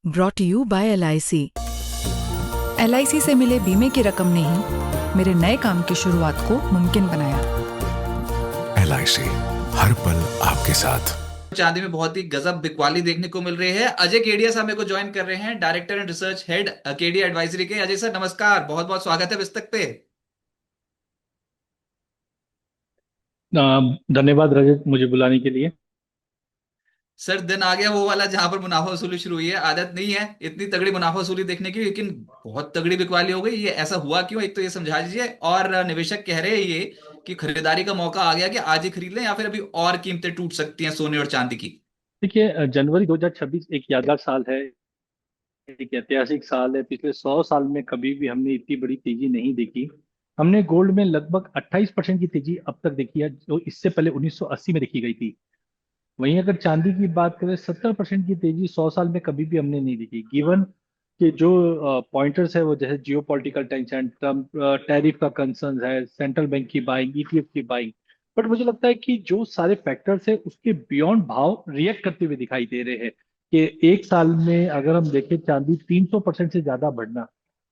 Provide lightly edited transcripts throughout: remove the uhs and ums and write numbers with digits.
Brought you by LIC। LIC से मिले बीमे की रकम ने ही मेरे नए काम की शुरुआत को मुमकिन बनाया। LIC हर पल आपके साथ। चांदी में बहुत ही गजब बिकवाली देखने को मिल रही है। अजय केडिया साहब मेरे को ज्वाइन कर रहे हैं, director and research head Kedia advisory के। अजय सर नमस्कार, बहुत बहुत स्वागत है पुस्तक पे। अ, धन्यवाद रजत, मुझे बुलाने के लिए। सर दिन आ गया वो वाला जहां पर मुनाफा वसूली शुरू हुई है। आदत नहीं है इतनी तगड़ी मुनाफा वसूली देखने की, लेकिन बहुत तगड़ी बिकवाली हो गई। ये ऐसा हुआ क्यों, एक तो ये समझा दीजिए। और निवेशक कह रहे हैं ये कि खरीदारी का मौका आ गया कि आज ही खरीद लें, या फिर अभी और कीमतें टूट सकती हैं सोने और चांदी की। देखिए, जनवरी 2026 एक यादगार साल है, एक ऐतिहासिक साल है। पिछले 100 साल में कभी भी हमने इतनी बड़ी तेजी नहीं देखी। हमने गोल्ड में लगभग 28% की तेजी अब तक देखी है, जो इससे पहले 1980 में देखी गई थी। वहीं अगर चांदी की बात करें, 70% की तेजी 100 साल में कभी भी हमने नहीं देखी। गिवन कि जो पॉइंटर्स है वो जैसे जियो पॉलिटिकल टेंशन, ट्रम्प टैरिफ का कंसर्न है, सेंट्रल बैंक की बाइंग, ETF की बाइंग। बट मुझे लगता है कि जो सारे फैक्टर्स है उसके बियॉन्ड भाव रिएक्ट करते हुए दिखाई दे रहे हैं। कि एक साल में अगर हम देखें, चांदी 300% से ज्यादा बढ़ना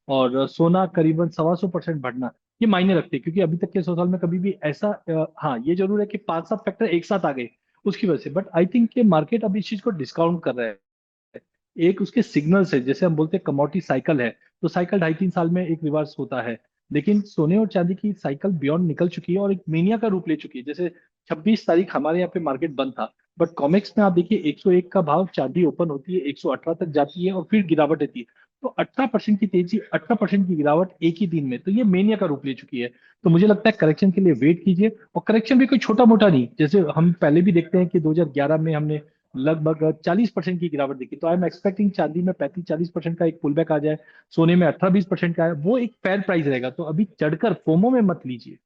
और सोना करीबन 125% बढ़ना, ये मायने रखते हैं। क्योंकि अभी तक के 100 साल में कभी भी ऐसा हाँ, ये जरूर है कि 5-7 फैक्टर एक साथ आ गए उसकी वजह से। बट आई थिंक कि मार्केट अभी इस चीज को डिस्काउंट कर रहा है। एक उसके सिग्नल्स है, जैसे हम बोलते हैं कमोडिटी साइकिल है, तो साइकिल 2.5-3 साल में एक रिवर्स होता है। लेकिन सोने और चांदी की साइकिल बियॉन्ड निकल चुकी है और एक मेनिया का रूप ले चुकी है। जैसे 26 तारीख हमारे यहाँ पे मार्केट बंद था, बट कॉमेक्स में आप देखिए 101 का भाव, चांदी ओपन होती है 118 तक जाती है और फिर गिरावट रहती है। तो 18% की तेजी, 18% की गिरावट एक ही दिन में, तो ये मेनिया का रूप ले चुकी है। तो मुझे लगता है करेक्शन के लिए वेट कीजिए। और करेक्शन भी कोई छोटा मोटा नहीं, जैसे हम पहले भी देखते हैं कि 2011 में हमने लगभग 40% की गिरावट देखी। तो आई एम एक्सपेक्टिंग चांदी में 35-40% का एक पुल बैक आ जाए, सोने में 18-20% का है, वो एक फेयर प्राइस रहेगा। तो अभी चढ़कर फोमो में मत लीजिए।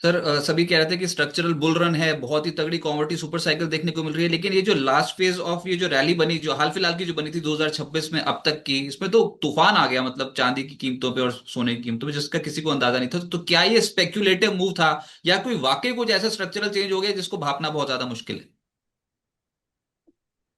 सर सभी कह रहे थे कि स्ट्रक्चरल बुल रन है, बहुत ही तगड़ी कॉमोडिटी सुपर साइकिल देखने को मिल रही है। लेकिन ये जो लास्ट फेज ऑफ ये जो रैली बनी, जो हाल फिलहाल की जो बनी थी 2026 में अब तक की, इसमें तो तूफान आ गया, मतलब चांदी की कीमतों पे और सोने की कीमतों पे, जिसका किसी को अंदाजा नहीं था। तो क्या ये स्पेक्यूलेटिव मूव था, या कोई वाकई कुछ ऐसा स्ट्रक्चरल चेंज हो गया जिसको भापना बहुत ज्यादा मुश्किल है।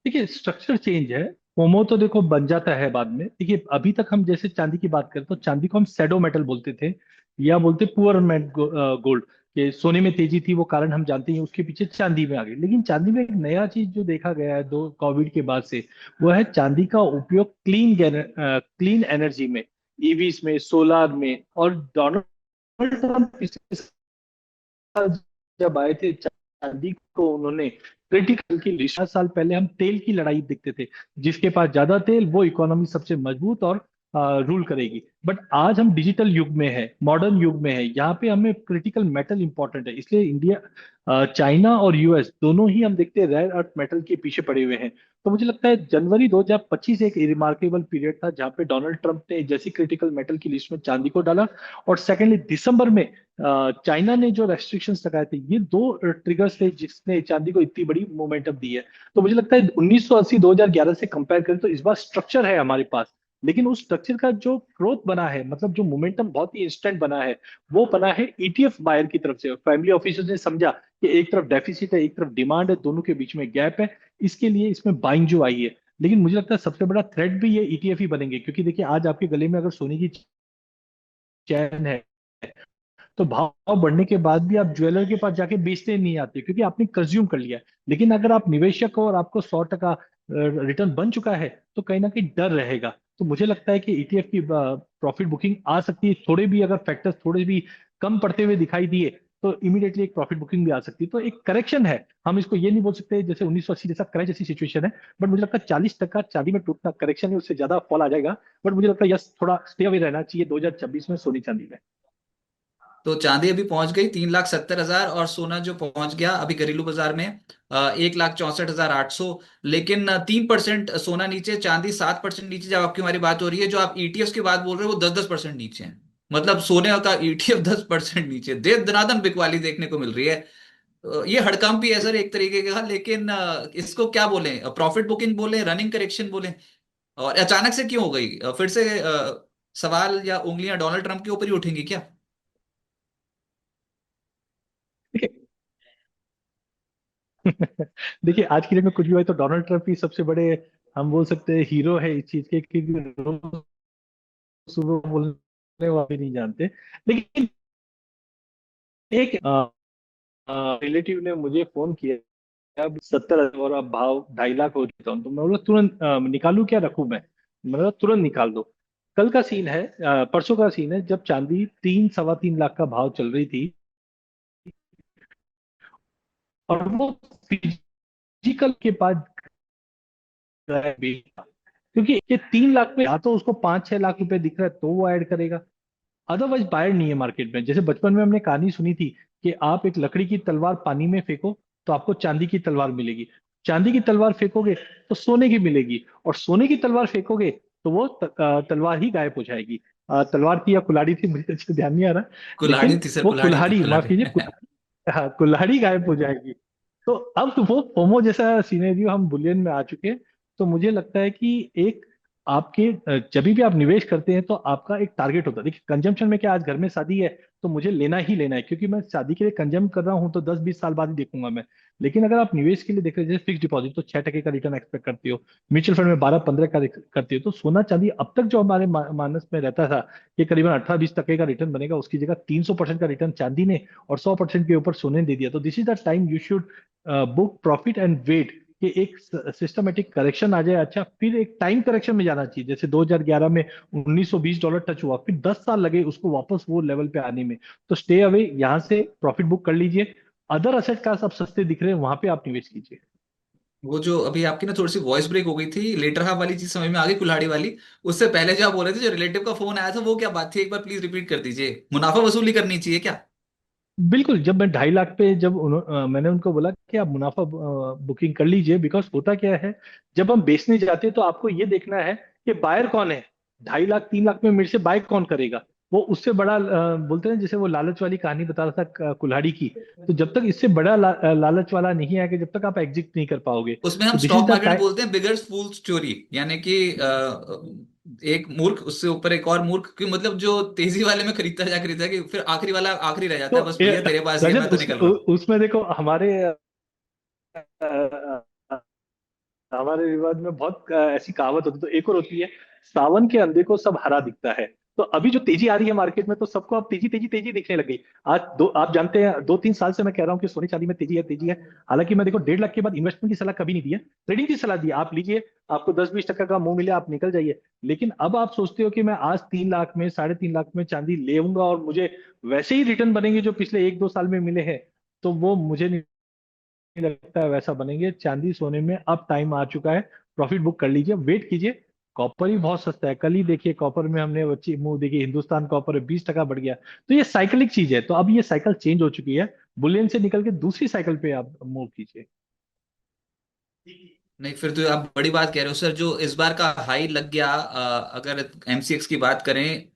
देखिए, स्ट्रक्चर चेंज है। फोमो तो देखो बन जाता है बाद में। देखिए, अभी तक हम जैसे चांदी की बात करें तो चांदी को हम सैडो मेटल बोलते थे, या बोलते पुअर मेट गोल्ड। कि सोने में तेजी थी, वो कारण हम जानते हैं, उसके पीछे चांदी में आ गई। लेकिन चांदी में एक नया चीज जो देखा गया है दो कोविड के बाद से, वो है चांदी का उपयोग क्लीन एनर्जी में, EVs में, सोलार में। और डोनाल्ड ट्रम्प पिछले साल जब आए थे, चांदी को उन्होंने क्रिटिकल की लिस्ट। 7 साल पहले हम तेल की लड़ाई देखते थे, जिसके पास ज्यादा तेल वो इकोनॉमी सबसे मजबूत और रूल करेगी। बट आज हम डिजिटल युग में है, मॉडर्न युग में है, यहाँ पे हमें क्रिटिकल मेटल इंपॉर्टेंट है। इसलिए इंडिया, चाइना और US दोनों ही हम देखते हैं रेयर अर्थ मेटल के पीछे पड़े हुए हैं। तो मुझे लगता है जनवरी 2025 एक रिमार्केबल पीरियड था, जहाँ पे डोनाल्ड ट्रंप ने जैसी क्रिटिकल मेटल की लिस्ट में चांदी को डाला। और सेकेंडली दिसंबर में चाइना ने जो रेस्ट्रिक्शंस लगाए थे, ये दो ट्रिगर्स थे जिसने चांदी को इतनी बड़ी मोमेंटम दी है। तो मुझे लगता है 1980 2011 से कंपेयर करें तो इस बार स्ट्रक्चर है हमारे पास। लेकिन उस स्ट्रक्चर का जो ग्रोथ बना है, मतलब जो मोमेंटम बहुत ही इंस्टेंट बना है, वो बना है ETF बायर की तरफ से। फैमिली ऑफिसर्स ने समझा कि एक तरफ डेफिसिट है, एक तरफ डिमांड है, दोनों के बीच में गैप है, इसके लिए इसमें बाइंग जो आई है। लेकिन मुझे लगता है सबसे बड़ा थ्रेट भी ये ETF ही बनेंगे। क्योंकि देखिए, आज आपके गले में अगर सोने की चैन है, तो भाव बढ़ने के बाद भी आप ज्वेलर के पास जाके बेचते नहीं आते, क्योंकि आपने कंज्यूम कर लिया है। लेकिन अगर आप निवेशक हो और आपको 100% रिटर्न बन चुका है, तो कहीं ना कहीं डर रहेगा। तो मुझे लगता है कि ETF की प्रॉफिट बुकिंग आ सकती है। थोड़े भी अगर फैक्टर्स थोड़े भी कम पड़ते हुए दिखाई दिए, तो इमीडिएटली एक प्रॉफिट बुकिंग भी आ सकती है। तो एक करेक्शन है, हम इसको ये नहीं बोल सकते जैसे 1980 जैसा क्रैश जैसी सिचुएशन है। बट मुझे लगता है 40% चांदी में टूटना करेक्शन है, उससे ज्यादा फॉल आ जाएगा। बट मुझे लगता है यस, थोड़ा स्टे अवे रहना चाहिए 2026 में सोनी चांदी में। तो चांदी अभी पहुंच गई 3,70,000, और सोना जो पहुंच गया अभी घरेलू बाजार में 1,64,800। लेकिन 3% सोना नीचे, चांदी 7% नीचे। जब आपकी हमारी बात हो रही है, जो आप ETFs की बात बोल रहे हो वो 10-10% नीचे है। मतलब सोने का ETF 10% नीचे, दे दनादन बिकवाली देखने को मिल रही है। ये हड़कंप भी है सर एक तरीके का। लेकिन इसको क्या बोले, प्रॉफिट बुकिंग बोले, रनिंग करेक्शन बोले, और अचानक से क्यों हो गई? फिर से सवाल या उंगलियां डोनाल्ड ट्रंप के ऊपर ही उठेंगी क्या? देखिए, देखिए, आज की डेट में कुछ भी हो तो डोनाल्ड ट्रंप ही सबसे बड़े हम बोल सकते हैं हीरो है इस चीज के, क्योंकि रोज सुबह बोलने वाले नहीं जानते। लेकिन एक रिलेटिव ने मुझे फोन किया, अब 70 और अब भाव 2.5 लाख हो चुका हूँ, तो मैं बोला तुरंत निकालू क्या रखूं मैं? मतलब तुरंत निकाल दो। कल का सीन है, परसों का सीन है, जब चांदी 3 सवा 3 लाख का भाव चल रही थी, और वो फिजिकल के बाद क्योंकि ये 3 लाख में या तो उसको 5 6 लाख रुपए दिख रहा है तो वो ऐड करेगा, अदरवाइज बायर नहीं है मार्केट में। जैसे बचपन में हमने कहानी सुनी थी कि आप एक लकड़ी की तलवार पानी में फेंको तो आपको चांदी की तलवार मिलेगी, चांदी की तलवार फेंकोगे तो सोने की मिलेगी, और सोने की तलवार फेंकोगे तो वो तलवार ही गायब हो जाएगी। तलवार थी या कुल्हाड़ी थी मुझे अच्छे से ध्यान नहीं आ रहा, कुल्हाड़ी लेकिन थी सर, वो कुल्हाड़ी थी, कुल्हाड़ी, माफ कुल्हाड़ी। कीजिए, हाँ, कुल्हाड़ी गायब हो जाएगी। तो अब वो फोमो जैसा सिनेरियो हम बुलियन में आ चुके हैं। तो मुझे लगता है कि एक आपके जब भी आप निवेश करते हैं तो आपका एक टारगेट होता है। देखिए कंजम्पशन में क्या, आज घर में शादी है तो मुझे लेना ही लेना है, क्योंकि मैं शादी के लिए कंजम कर रहा हूं तो 10 20 साल बाद ही देखूंगा मैं। लेकिन अगर आप निवेश के लिए देख रहे हैं, जैसे फिक्स डिपॉजिट, तो 6% का रिटर्न एक्सपेक्ट करते हो, म्यूचुअल फंड में 12 15 का करते हो, तो सोना चांदी अब तक जो हमारे मानस में रहता था कि करीबन 18 20% का रिटर्न बनेगा, उसकी जगह 300% का रिटर्न चांदी ने और 100% के ऊपर सोने ने दे दिया। तो this is the time you should book profit and wait कि एक सिस्टमेटिक करेक्शन आ जाए, अच्छा फिर एक टाइम करेक्शन में जाना चाहिए। जैसे 2011 में $1920 टच हुआ, फिर 10 साल लगे उसको वापस वो लेवल पे आने में। तो स्टे अवे, यहाँ से प्रॉफिट बुक कर लीजिए, अदर असेट क्लास आप सस्ते दिख रहे हैं वहां पे आप निवेश कीजिए। वो जो अभी आपकी ना थोड़ी सी वॉइस ब्रेक हो गई थी, लेटर हाफ वाली चीज समझ में आ गई, कुल्हाड़ी वाली। उससे पहले जो आप बोल रहे थे, जो रिलेटिव का फोन आया था, वो क्या बात थी, एक बार प्लीज रिपीट कर दीजिए। मुनाफा वसूली करनी चाहिए क्या? बिल्कुल, जब मैं 2.5 लाख पे, जब मैंने उनको बोला कि आप मुनाफा बुकिंग कर लीजिए, बिकॉज होता क्या है, जब हम बेचने जाते हैं तो आपको ये देखना है कि बायर कौन है। 2.5 लाख 3 लाख में मेरे से बाय कौन करेगा? वो उससे बड़ा बोलते हैं, जैसे वो लालच वाली कहानी बता रहा था कुल्हाड़ी की। तो जब तक इससे बड़ा लालच वाला नहीं आएगा, जब तक आप एग्जिट नहीं कर पाओगे। उसमें हम तो this is stock the market में टाइम। बोलते हैं बिगर फूल स्टोरी, यानी कि एक मूर्ख उससे ऊपर एक और मूर्ख, की मतलब जो तेजी वाले में खरीदता जा खरीदता है, कि फिर आखिरी वाला आखिरी रह जाता तो है, बस भैया तेरे पास ही है, मैं रजत तो निकल रहा हूँ। उसमें देखो हमारे हमारे विवाद में बहुत ऐसी कहावत होती है, तो एक और होती है, सावन के अंधे को सब हरा दिखता है। तो अभी जो तेजी आ रही है मार्केट में, तो सबको अब तेजी तेजी तेजी दिखने लग गई। आज दो, आप जानते हैं 2 3 साल से मैं कह रहा हूँ कि सोने चांदी में तेजी है, तेजी है। हालांकि मैं देखो 1.5 लाख के बाद इन्वेस्टमेंट की सलाह कभी नहीं दी है, ट्रेडिंग की सलाह दी है, आप लीजिए, आपको 10 20% का मुंह मिले आप निकल जाइए। लेकिन अब आप सोचते हो कि मैं आज 3 लाख में 3.5 लाख में चांदी लेऊंगा और मुझे वैसे ही रिटर्न बनेंगे जो पिछले 1 2 साल में मिले हैं, तो वो मुझे नहीं लगता है वैसा बनेंगे। चांदी सोने में अब टाइम आ चुका है, प्रॉफिट बुक कर लीजिए, वेट कीजिए। कॉपर ही बहुत सस्ता है, कल ही देखिए कॉपर में हमने बच्ची मुंह देखी, हिंदुस्तान कॉपर 20% बढ़ गया। तो ये साइकिलिक चीज है, तो अब ये साइकिल चेंज हो चुकी है, बुलियन से निकल के दूसरी साइकिल पे आप मूव कीजिए। नहीं, फिर तो आप बड़ी बात कह रहे हो सर। जो इस बार का हाई लग गया, अगर एमसीएक्स की बात करें,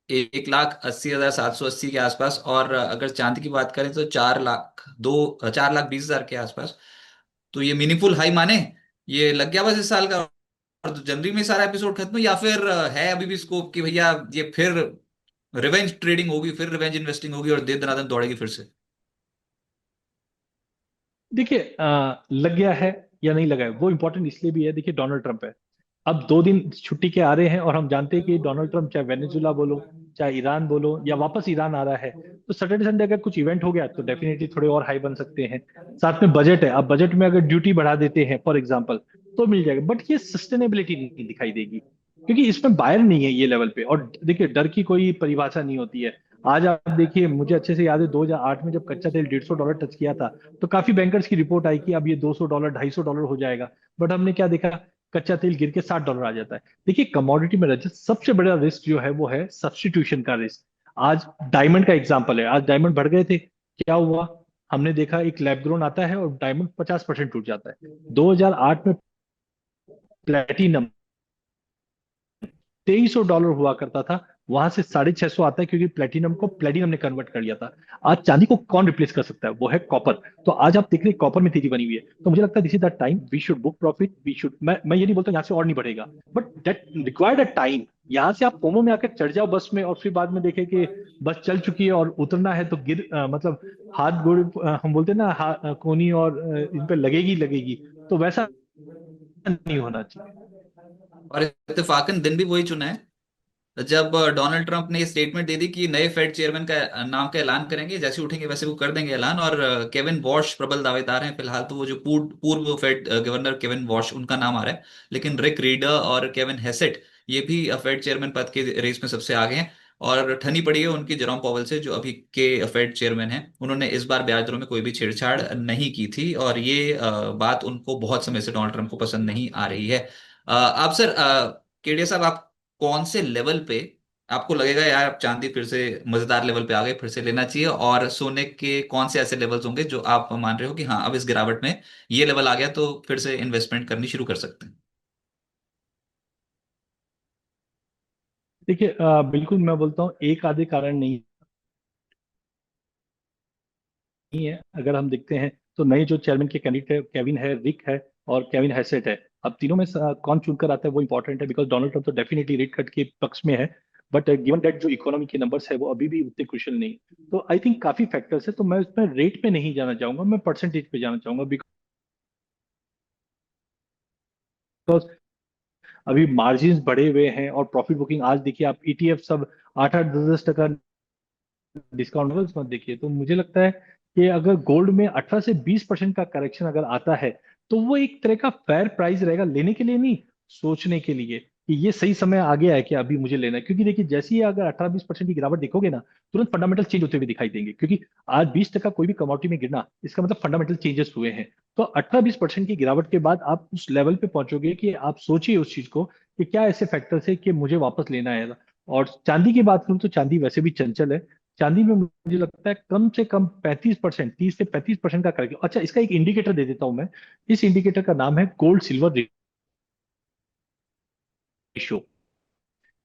1,80,780 के आसपास, और अगर चांदी की बात करें तो 4,20,000 के आसपास, तो ये मीनिंगफुल हाई माने ये लग गया बस इस साल का। और तो जनवरी में सारा एपिसोड खत्म, या फिर है अभी भी स्कोप कि भैया ये फिर रिवेंज ट्रेडिंग होगी, फिर रिवेंज इन्वेस्टिंग होगी और दे दनादन दौड़ेगी फिर से? देखिए लग गया है या नहीं लगा है वो इंपॉर्टेंट इसलिए भी है, देखिए डोनाल्ड ट्रंप है, अब 2 दिन छुट्टी के आ रहे हैं, और हम जानते हैं कि डोनाल्ड ट्रंप चाहे वेनेजुला बोलो, चाहे ईरान बोलो, या वापस ईरान आ रहा है, तो सैटरडे संडे अगर कुछ इवेंट हो गया तो डेफिनेटली थोड़े और हाई बन सकते हैं। साथ में बजट है, अब बजट में अगर ड्यूटी बढ़ा देते हैं फॉर एग्जाम्पल, तो मिल जाएगा, बट ये सस्टेनेबिलिटी नहीं दिखाई देगी, क्योंकि इसमें बायर नहीं है ये लेवल पे। और देखिए डर की कोई परिभाषा नहीं होती है। आज आप देखिए, मुझे अच्छे से याद है 2008 में जब कच्चा तेल $150 टच किया था, तो काफी बैंकर्स की रिपोर्ट आई कि अब ये $200 $250 हो जाएगा। बट हमने क्या देखा, कच्चा तेल गिर के $60 आ जाता है। देखिए कमोडिटी में रजत सबसे बड़ा रिस्क जो है वो है सब्स्टिट्यूशन का रिस्क। आज डायमंड का एग्जांपल है, आज डायमंड बढ़ गए थे, क्या हुआ? हमने देखा एक लैब ग्रोन आता है और डायमंड 50% टूट जाता है। 2008 में प्लेटिनम $2300 हुआ करता था, वहां से 650 आता है, क्योंकि प्लेटिनम को प्लेटिनम ने कन्वर्ट कर लिया था। आज चांदी को कौन रिप्लेस कर सकता है? वो है कॉपर। तो आज आप देख रहे हैं कॉपर में तेजी बनी हुई है, तो मुझे लगता है this is the time we should book profit, we should, मैं ये नहीं बोलता यहाँ से और नहीं बढ़ेगा, but that required a time. यहाँ से आप पोमो में आकर चढ़ जाओ बस में, और फिर बाद में देखें कि बस चल चुकी है और उतरना है तो मतलब हाथ गोड़ हम बोलते हैं ना, कोनी और इन पे लगेगी लगेगी, तो वैसा नहीं होना चाहिए। और इत्तेफाकन दिन भी वही चुना है जब डोनाल्ड ट्रंप ने स्टेटमेंट दे दी कि नए फेड चेयरमैन का नाम का ऐलान करेंगे, जैसे उठेंगे वैसे वो कर देंगे ऐलान। और केविन वॉश प्रबल दावेदार हैं फिलहाल, तो वो जो पूर्व फेड गवर्नर केविन वॉश, उनका नाम आ रहा है। लेकिन रिक रीडर और केविन हेसेट, ये भी फेड चेयरमैन पद के रेस में सबसे आगे हैं। और ठनी पड़ी है उनकी जेरोम पावेल से, जो अभी के फेड चेयरमैन हैं। उन्होंने इस बार ब्याज दरों में कोई भी छेड़छाड़ नहीं की थी, और ये बात उनको बहुत समय से डोनाल्ड ट्रंप को पसंद नहीं आ रही है। आप सर, केडिया साहब, आप कौन से लेवल पे आपको लगेगा यार अब चांदी फिर से मजेदार लेवल पे आ गई, फिर से लेना चाहिए? और सोने के कौन से ऐसे लेवल्स होंगे जो आप मान रहे हो कि हाँ अब इस गिरावट में ये लेवल आ गया तो फिर से इन्वेस्टमेंट करनी शुरू कर सकते हैं? देखिए, बिल्कुल मैं बोलता हूँ एक आधे कारण नहीं है। अगर हम देखते हैं तो नए जो चेयरमैन के कैंडिडेट है, केविन है, रिक है और केविन हैसेट है। अब तीनों में से, कौन चुनकर आता है वो इंपॉर्टेंट है, बिकॉज डोनाल्ड ट्रंप तो डेफिनेटली रेट कट के पक्ष में है। बट गिवन दैट जो इकोनॉमी के नंबर्स है वो अभी भी उतने क्रुशियल नहीं है। तो आई थिंक काफी फैक्टर्स है, तो मैं उसमें रेट पे नहीं जाना चाहूंगा, मैं परसेंटेज पे जाना चाहूंगा। बिकॉज अभी मार्जिन बढ़े हुए हैं और प्रॉफिट बुकिंग आज देखिए आप, ईटीएफ सब 8-8 10-10 टका डिस्काउंट मत देखिए। तो मुझे लगता है कि अगर गोल्ड में 18 से 20% का करेक्शन अगर आता है तो वो एक तरह का फेयर प्राइस रहेगा लेने के लिए, नहीं सोचने के लिए कि ये सही समय आ गया है कि अभी मुझे लेना है। क्योंकि देखिए जैसे ही अगर 18-20% की गिरावट देखोगे ना, तुरंत फंडामेंटल चेंज होते हुए दिखाई देंगे। क्योंकि आज 20 टका कोई भी कमोडिटी में गिरना, इसका मतलब फंडामेंटल चेंजेस हुए हैं। तो 18-20% की गिरावट के बाद आप उस लेवल पे पहुंचोगे कि आप सोचिए उस चीज को कि क्या ऐसे फैक्टर्स है कि मुझे वापस लेना है। और चांदी की बात करूं तो चांदी वैसे भी चंचल है। चांदी में मुझे लगता है कम से कम 35%, 30 से 35% का करेक्शन। अच्छा, इसका एक इंडिकेटर दे देता हूं मैं। इस इंडिकेटर का नाम है गोल्ड सिल्वर रेशियो।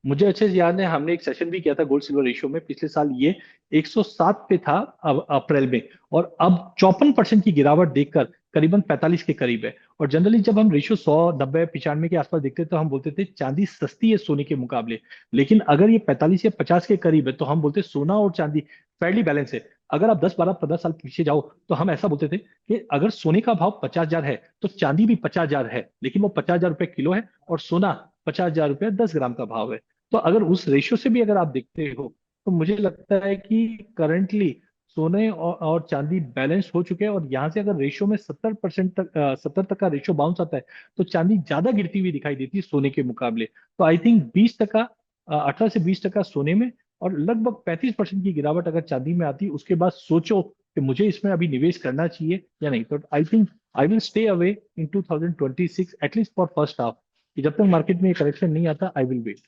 मुझे अच्छे से याद है, हमने एक सेशन भी किया था गोल्ड सिल्वर रेशियो में पिछले साल। ये 107 पे था अब अप्रैल में, और अब 54% की गिरावट देखकर करीबन 45 के करीब है। और जनरली जब हम रेशियो 100, 90, 95 के आसपास देखते थे तो हम बोलते थे चांदी सस्ती है सोने के मुकाबले। लेकिन अगर ये 45 या 50 के करीब है तो हम बोलते सोना और चांदी फेयरली बैलेंस है। अगर आप 10, 12, 15 साल पीछे जाओ तो हम ऐसा बोलते थे कि अगर सोने का भाव 50,000 है तो चांदी भी 50,000 है, लेकिन वो 50,000 रुपये किलो है और सोना 50,000 रुपये 10 ग्राम का भाव है। तो अगर उस रेशियो से भी अगर आप देखते हो तो मुझे लगता है कि करंटली सोने और चांदी बैलेंस हो चुके हैं। और यहाँ से अगर रेशियो में 70% तक 70 तक का रेशियो बाउंस आता है तो चांदी ज्यादा गिरती हुई दिखाई देती है सोने के मुकाबले। तो आई थिंक 20 टका, 18 से 20 टका सोने में और लगभग 35% की गिरावट अगर चांदी में आती है, उसके बाद सोचो कि मुझे इसमें अभी निवेश करना चाहिए या नहीं। तो I think I will stay away in 2026 at least for first half, कि जब तक मार्केट में करेक्शन नहीं आता आई विल वेट।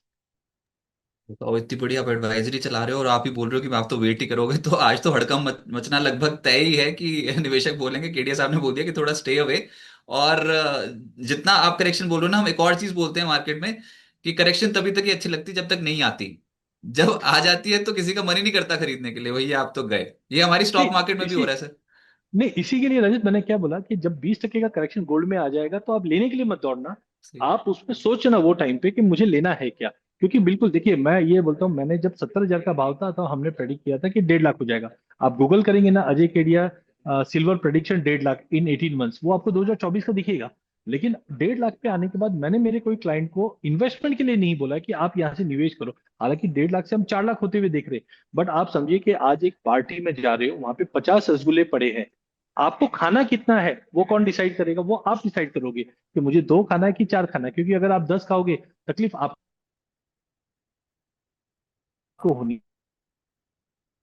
तो इतनी बड़ी आप एडवाइजरी चला रहे हो और आप ही बोल रहे हो कि आप तो वेट ही करोगे, तो आज तो हड़कंप मचना लगभग तय ही है कि निवेशक बोलेंगे। केडिया साहब ने बोल दिया कि थोड़ा स्टे अवे। और जितना आप करेक्शन बोल रहे हो ना, हम एक और चीज बोलते हैं मार्केट में कि करेक्शन तभी तक ही अच्छी लगती है जब तक नहीं आती। जब आ जाती है तो किसी का मन ही नहीं करता खरीदने के लिए, भैया आप तो गए। ये हमारी स्टॉक नहीं मार्केट में भी हो इसी रहा है सर। नहीं इसी के लिए रजत, मैंने क्या बोला कि जब 20 टके का करेक्शन गोल्ड में आ जाएगा तो आप लेने के लिए मत दौड़ना। सही। आप उसमें सोचना वो टाइम पे कि मुझे लेना है क्या। क्योंकि बिल्कुल देखिए, मैं ये बोलता हूँ, मैंने जब 70,000 का भाव था तो हमने प्रेडिक्ट किया था कि 1.5 लाख हो जाएगा। आप गूगल करेंगे ना, अजय केडिया सिल्वर प्रेडिक्शन 1.5 लाख इन 18 मंथ्स, वो आपको 2024 का दिखेगा। लेकिन 1.5 लाख पे आने के बाद मैंने मेरे कोई क्लाइंट को इन्वेस्टमेंट के लिए नहीं बोला कि आप यहाँ से निवेश करो। हालांकि 1.5 लाख से हम 4 लाख होते हुए देख रहे हैं। बट आप समझिए कि आज एक पार्टी में जा रहे हो, वहां पे 50 रसगुल्ले पड़े हैं। आपको खाना कितना है वो कौन डिसाइड करेगा? वो आप डिसाइड करोगे कि मुझे 2 खाना है कि 4 खाना है। क्योंकि अगर आप 10 खाओगे, तकलीफ आपको होनी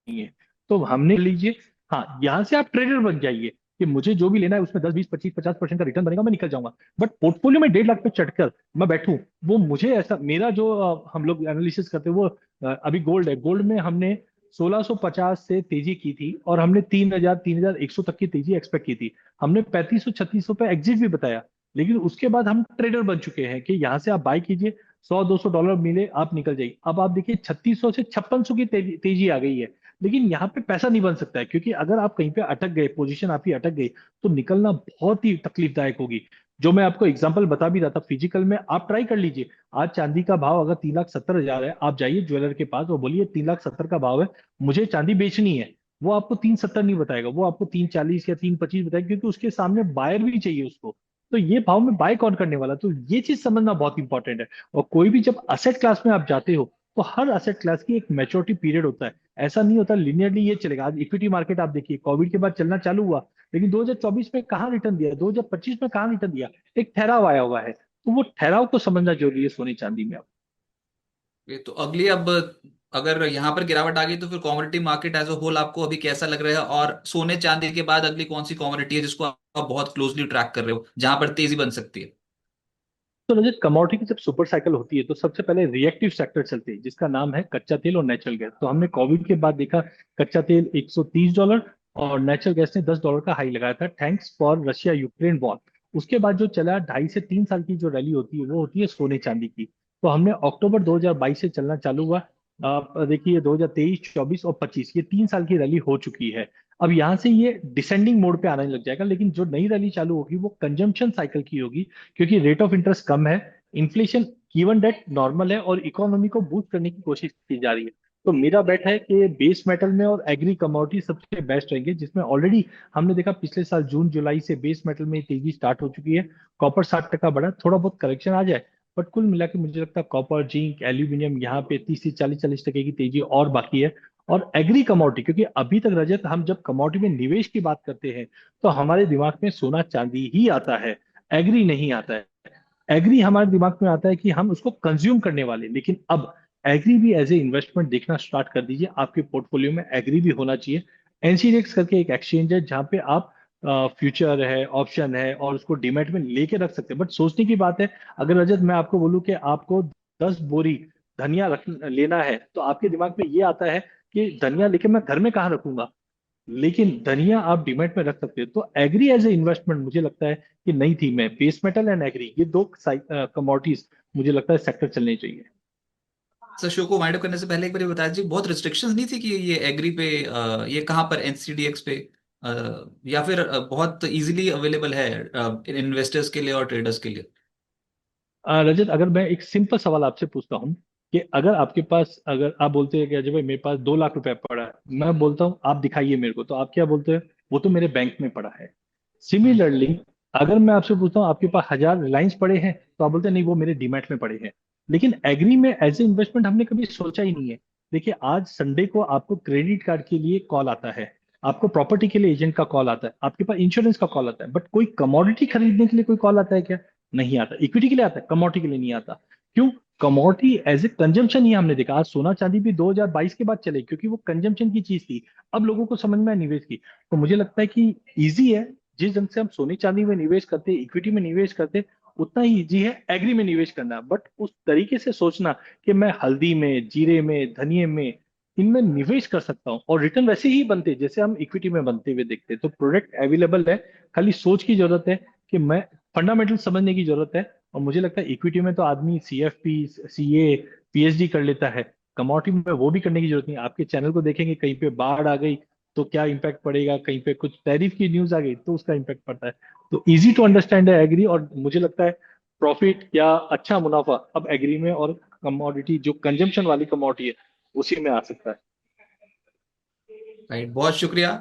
है। तो हमने लीजिए, हाँ यहाँ से आप ट्रेडर बन जाइए कि मुझे जो भी लेना है उसमें 10, 20, 25, 50% का रिटर्न बनेगा, मैं निकल जाऊंगा। बट पोर्टफोलियो में 1.5 लाख पे चढ़कर मैं बैठूं, वो मुझे ऐसा, मेरा जो हम लोग एनालिसिस करते हैं वो अभी गोल्ड है। गोल्ड में हमने 1650 से तेजी की थी और हमने 3,000 3,100 तक की तेजी एक्सपेक्ट की थी। हमने 3500 3600 पे एग्जिट भी बताया। लेकिन उसके बाद हम ट्रेडर बन चुके हैं कि यहाँ से आप बाय कीजिए, 100 200 डॉलर मिले आप निकल जाइए। अब आप देखिए 3600 से 5600 की तेजी आ गई है। लेकिन यहाँ पे पैसा नहीं बन सकता है, क्योंकि अगर आप कहीं पे अटक गए, पोजीशन आपकी अटक गई, तो निकलना बहुत ही तकलीफदायक होगी। जो मैं आपको एग्जांपल बता भी रहा था, फिजिकल में आप ट्राई कर लीजिए। आज चांदी का भाव अगर 3,70,000 है, आप जाइए ज्वेलर के पास और बोलिए 3,70,000 का भाव है, मुझे चांदी बेचनी है। वो आपको 3,70 नहीं बताएगा, वो आपको 3,40 या 3,25 बताएगा, क्योंकि उसके सामने बायर भी चाहिए उसको। तो ये भाव में बाय कौन करने वाला, तो ये चीज समझना बहुत इंपॉर्टेंट है। और कोई भी जब असेट क्लास में आप जाते हो, तो हर असेट क्लास की एक मैच्योरिटी पीरियड होता है। ऐसा नहीं होता लिनियरली ये चलेगा। आज इक्विटी मार्केट आप देखिए, कोविड के बाद चलना चालू हुआ, लेकिन 2024 में कहाँ रिटर्न दिया, 2025 में कहाँ रिटर्न दिया, एक ठहराव आया हुआ है। तो वो ठहराव को समझना जरूरी है सोने चांदी में। ये तो अगली अब अगर यहाँ पर गिरावट आ गई तो फिर commodity market as a whole आपको अभी कैसा लग रहा है, और सोने चांदी के बाद अगली कौन सी कमोडिटी है जिसको आप बहुत क्लोजली ट्रैक कर रहे हो जहां पर तेजी बन सकती है? तो रजत, कमोडिटी की जब सुपर साइकिल होती है तो सबसे पहले रिएक्टिव सेक्टर चलते हैं, जिसका नाम है कच्चा तेल और नेचुरल गैस। तो हमने कोविड के बाद देखा कच्चा तेल $130 और नेचुरल गैस ने $10 का हाई लगाया था, thanks for Russia Ukraine war. उसके बाद जो चला 2.5 से 3 साल की जो रैली होती है वो होती है सोने चांदी की। तो हमने अक्टूबर 2022 से चलना चालू हुआ। आप देखिए 2023, 24 और 25 ये 3 साल की रैली हो चुकी है। अब यहाँ से ये डिसेंडिंग मोड पे आने लग जाएगा, लेकिन जो नई रैली चालू होगी वो कंजम्पशन साइकिल की होगी, क्योंकि रेट ऑफ इंटरेस्ट कम है, इन्फ्लेशन गिवन डेट नॉर्मल है और इकोनॉमी को बूस्ट करने की कोशिश की जा रही है। तो मेरा बेट है कि बेस मेटल में और एग्री कमोडिटी सबसे बेस्ट रहेंगे, जिसमें ऑलरेडी हमने देखा पिछले साल जून जुलाई से बेस मेटल में तेजी स्टार्ट हो चुकी है। कॉपर 60% बढ़ा, थोड़ा बहुत करेक्शन आ जाए, बट कुल मिला के मुझे लगता है कॉपर, जिंक, एल्यूमिनियम यहाँ पे 30 से 40 की तेजी और बाकी है। और एग्री कमोडिटी, क्योंकि अभी तक रजत हम जब कमोडिटी में निवेश की बात करते हैं तो हमारे दिमाग में सोना चांदी ही आता है, एग्री नहीं आता है। एग्री हमारे दिमाग में आता है कि हम उसको कंज्यूम करने वाले, लेकिन अब एग्री भी एज ए इन्वेस्टमेंट देखना स्टार्ट कर दीजिए। आपके पोर्टफोलियो में एग्री भी होना चाहिए। एनसीडीएक्स करके एक एक्सचेंज है जहां पे आप फ्यूचर है, ऑप्शन है, और उसको डीमैट में लेके रख सकते हैं। बट सोचने की बात है, अगर रजत मैं आपको बोलूं कि आपको 10 बोरी धनिया रख लेना है, तो आपके दिमाग में ये आता है कि धनिया लेके मैं घर में कहाँ रखूंगा, लेकिन धनिया आप डिमेट में रख सकते हो। तो एग्री एज ए इन्वेस्टमेंट मुझे लगता है कि नई थीम है। बेस मेटल एंड एग्री, ये दो कमोडिटीज मुझे लगता है सेक्टर चलने चाहिए। सर, शो को वाइंड अप करने से पहले एक बार ये बता दीजिए, बहुत रिस्ट्रिक्शंस नहीं थी कि ये एग्री पे ये कहाँ पर एनसीडीएक्स पे या फिर बहुत इजीली अवेलेबल है इन्वेस्टर्स के लिए और ट्रेडर्स के लिए? रजत, अगर मैं एक सिंपल सवाल आपसे पूछता हूँ कि अगर आपके पास, अगर आप बोलते हैं कि अजय भाई मेरे पास 2 लाख रुपए पड़ा है, मैं बोलता हूँ आप दिखाइए मेरे को, तो आप क्या बोलते हैं? वो तो मेरे बैंक में पड़ा है। हम्म। सिमिलरली, अगर मैं आपसे पूछता हूँ आपके पास 1,000 रिलायंस पड़े हैं, तो आप बोलते हैं नहीं वो मेरे डीमैट में पड़े हैं। लेकिन एग्री में एज ए इन्वेस्टमेंट हमने कभी सोचा ही नहीं है। देखिए, आज संडे को आपको क्रेडिट कार्ड के लिए कॉल आता है, आपको प्रॉपर्टी के लिए एजेंट का कॉल आता है, आपके पास इंश्योरेंस का कॉल आता है, बट कोई कमोडिटी खरीदने के लिए कोई कॉल आता है क्या? नहीं आता। इक्विटी के लिए आता है, कमोडिटी के लिए नहीं आता। क्यों? कमोडिटी एज ए कंजम्पशन ही हमने देखा। आज सोना चांदी भी 2022 के बाद चले, क्योंकि वो कंजम्पशन की चीज थी। अब लोगों को समझ में आया निवेश की। तो मुझे लगता है कि इजी है, जिस ढंग से हम सोने चांदी में निवेश करते, इक्विटी में निवेश करते, उतना ही इजी है एग्री में निवेश करना। बट उस तरीके से सोचना कि मैं हल्दी में, जीरे में, धनिये में, इनमें निवेश कर सकता हूँ और रिटर्न वैसे ही बनते जैसे हम इक्विटी में बनते हुए देखते हैं। तो प्रोडक्ट अवेलेबल है, खाली सोच की जरूरत है कि मैं, फंडामेंटल समझने की जरूरत है। और मुझे लगता है इक्विटी में तो आदमी सीएफपी, सीए, पीएचडी कर लेता है, कमोडिटी में वो भी करने की जरूरत नहीं। आपके चैनल को देखेंगे, कहीं पे बाढ़ आ गई तो क्या इम्पैक्ट पड़ेगा, कहीं पे कुछ टैरिफ की न्यूज आ गई तो उसका इम्पैक्ट पड़ता है। तो इजी टू अंडरस्टैंड है एग्री, और मुझे लगता है प्रॉफिट या अच्छा मुनाफा अब एग्री में और कमोडिटी जो कंजम्पशन वाली कमोडिटी है उसी में आ सकता है। राइट, बहुत शुक्रिया।